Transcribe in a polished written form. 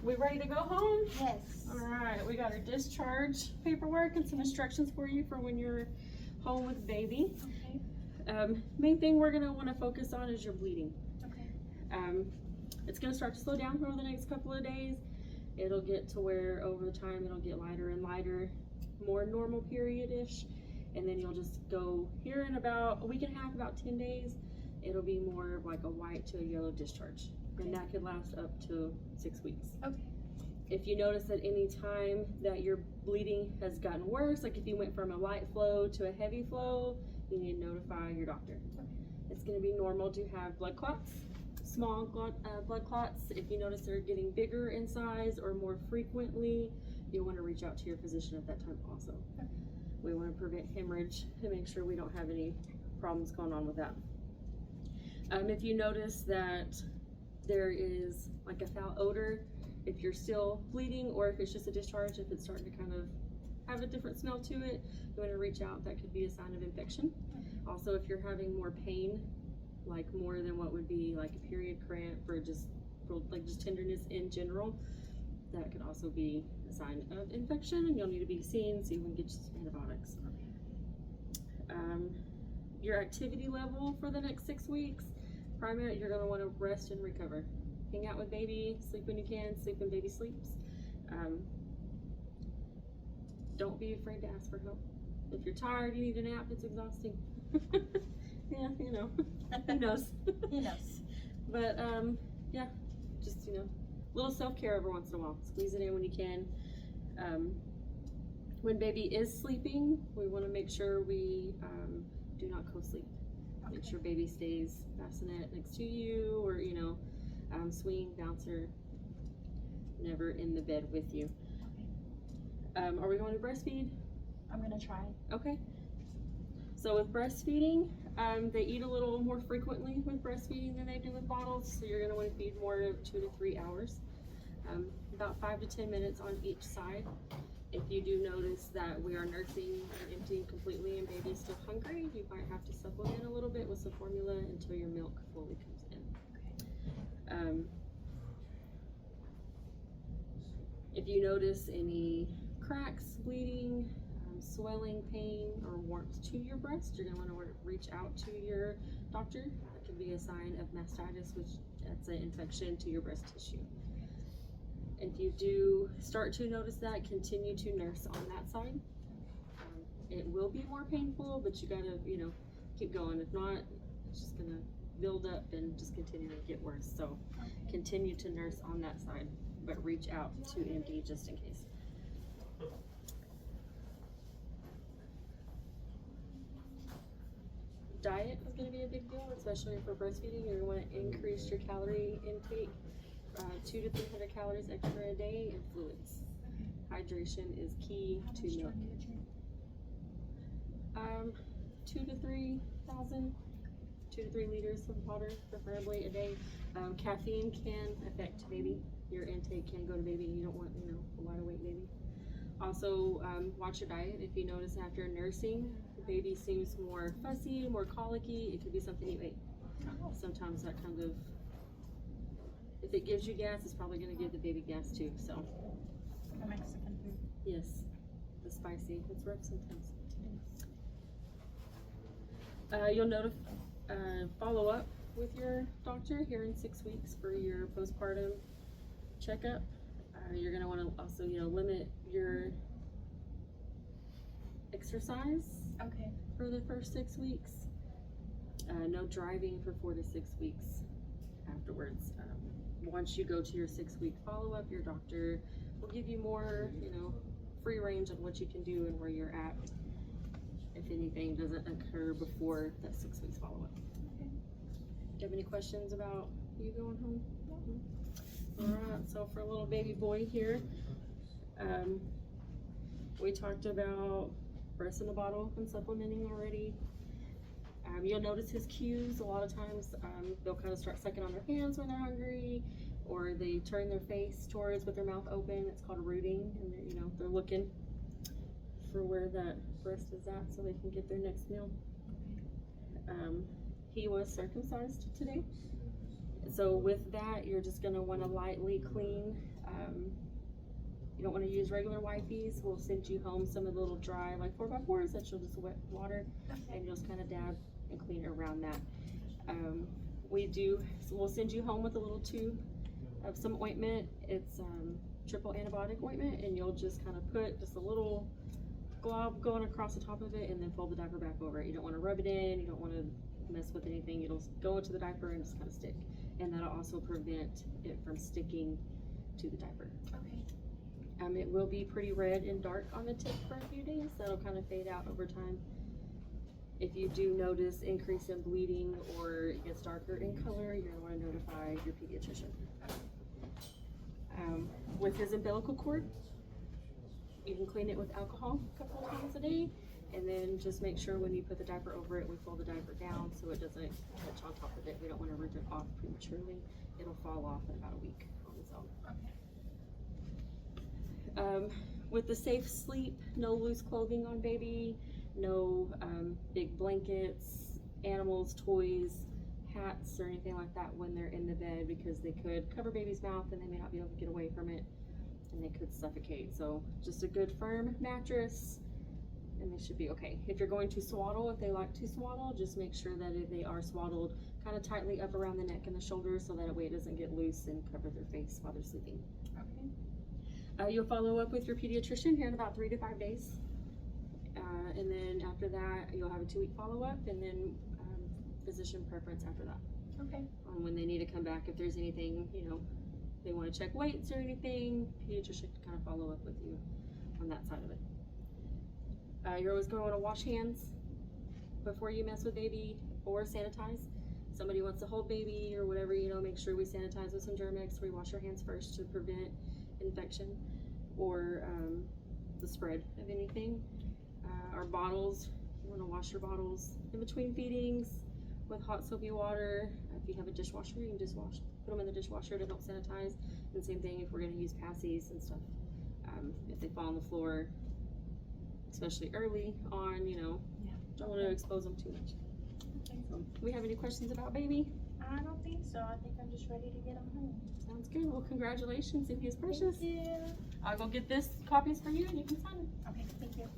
We ready to go home? Yes. All right, we got our discharge paperwork and some instructions for you for when you're home with baby. Okay. Main thing we're gonna want to focus on is your bleeding. Okay. It's gonna start to slow down over the next couple of days. It'll get to where over time it'll get lighter and lighter, more normal period-ish, and then you'll just go here in about a week and a half, about 10 days. It'll be more of like a white to a yellow discharge, and that could last up to 6 weeks. Okay. If you notice at any time that your bleeding has gotten worse, like if you went from a light flow to a heavy flow, you need to notify your doctor. Okay. It's going to be normal to have blood clots, small blood clots. If you notice they're getting bigger in size or more frequently, you want to reach out to your physician at that time also. Okay. We want to prevent hemorrhage and make sure we don't have any problems going on with that. If you notice that there is like a foul odor, if you're still bleeding, or if it's just a discharge, if it's starting to kind of have a different smell to it, you want to reach out. That could be a sign of infection. Also, if you're having more pain, like more than what would be like a period cramp or just tenderness in general, that could also be a sign of infection, and you'll need to be seen so you can get you some antibiotics. Your activity level for the next 6 weeks, primary, you're going to want to rest and recover. Hang out with baby, sleep when you can, sleep when baby sleeps. Don't be afraid to ask for help. If you're tired, you need a nap, it's exhausting. Yeah, you know, who knows? He knows. But yeah, just, you know, a little self-care every once in a while. Squeeze it in when you can. When baby is sleeping, we want to make sure we do not co-sleep. Okay. Make sure baby stays bassinet next to you, or, you know, swing, bouncer, never in the bed with you. Okay. Are we going to breastfeed? I'm gonna try. Okay. So with breastfeeding, they eat a little more frequently with breastfeeding than they do with bottles. So you're going to want to feed more 2 to 3 hours, about 5 to 10 minutes on each side. If you do notice that we are nursing and emptying completely and baby's still hungry, you might have to supplement a little bit with some formula until your milk fully comes in. If you notice any cracks, bleeding, swelling, pain, or warmth to your breast, you're going to want to reach out to your doctor. That could be a sign of mastitis, which that's an infection to your breast tissue. If you do start to notice that, continue to nurse on that side. It will be more painful, but you gotta, you know, keep going. If not, it's just gonna build up and just continue to get worse. So continue to nurse on that side, but reach out to MD just in case. Diet is going to be a big deal, especially for breastfeeding. You're going to want to increase your calorie intake, 200 to 300 calories extra a day, and fluids. Hydration is key to milk. 2 to 3 liters of water, preferably a day. Caffeine can affect baby. Your intake can go to baby. You don't want, you know, a wide awake baby. Also, watch your diet. If you notice after nursing, the baby seems more fussy, more colicky, it could be something you ate. Sometimes that kind of, if it gives you gas, it's probably going to give the baby gas too. So, A Mexican food. yes, the spicy, it's rough sometimes. You'll follow up with your doctor here in 6 weeks for your postpartum checkup. You're going to want to also, you know, limit your exercise for the first 6 weeks. No driving for 4 to 6 weeks afterwards. Once you go to your 6-week follow-up, your doctor will give you more, you know, free range on what you can do and where you're at if anything doesn't occur before that 6 weeks follow-up. Okay. Do you have any questions about you going home? All right, so for a little baby boy here, we talked about breast in the bottle and supplementing already. You'll notice his cues. A lot of times they'll kind of start sucking on their hands when they're hungry, or they turn their face towards with their mouth open. It's called rooting, and they're, you know, they're looking for where that breast is at so they can get their next meal. He was circumcised today. So with that, you're just gonna wanna lightly clean. You don't wanna use regular wipes. We'll send you home some of the little dry, like 4x4s that you'll just wet water, and you'll just kinda dab and clean around that. We'll send you home with a little tube of some ointment. It's triple antibiotic ointment, and you'll just kind of put just a little glob going across the top of it and then fold the diaper back over it. You don't want to rub it in, you don't want to mess with anything. It'll go into the diaper and just kind of stick, and that'll also prevent it from sticking to the diaper. Okay. It will be pretty red and dark on the tip for a few days. That'll kind of fade out over time. If you do notice increase in bleeding or it gets darker in color, you're going to want to notify your pediatrician. With his umbilical cord, you can clean it with alcohol a couple of times a day, and then just make sure when you put the diaper over it, we fold the diaper down so it doesn't touch on top of it. We don't want to rip it off prematurely. It'll fall off in about a week on its own. Okay. With the safe sleep, no loose clothing on baby, no big blankets, animals, toys, hats, or anything like that when they're in the bed, because they could cover baby's mouth and they may not be able to get away from it, and they could suffocate. So just a good firm mattress, and they should be okay. If you're going to swaddle, if they like to swaddle, just make sure that if they are swaddled kind of tightly up around the neck and the shoulders, so that way it doesn't get loose and cover their face while they're sleeping. Okay. You'll follow up with your pediatrician here in about 3 to 5 days. And then after that, you'll have a 2-week follow-up, and then physician preference after that. Okay. On when they need to come back, if there's anything, they want to check weights or anything, pediatrician can kind of follow up with you on that side of it. You're always going to want to wash hands before you mess with baby or sanitize. Somebody wants to hold baby or whatever, make sure we sanitize with some Germ-X. We wash our hands first to prevent infection or the spread of anything. Our bottles, you want to wash your bottles in between feedings with hot soapy water. If you have a dishwasher, you can just put them in the dishwasher to help sanitize. And same thing if we're going to use passies and stuff. If they fall on the floor, especially early on, don't want to expose them too much. Okay. So, do we have any questions about baby? I don't think so. I think I'm just ready to get them home. Sounds good. Well, congratulations, if he is precious. Thank you. I'll go get this copies for you and you can sign them. Okay, thank you.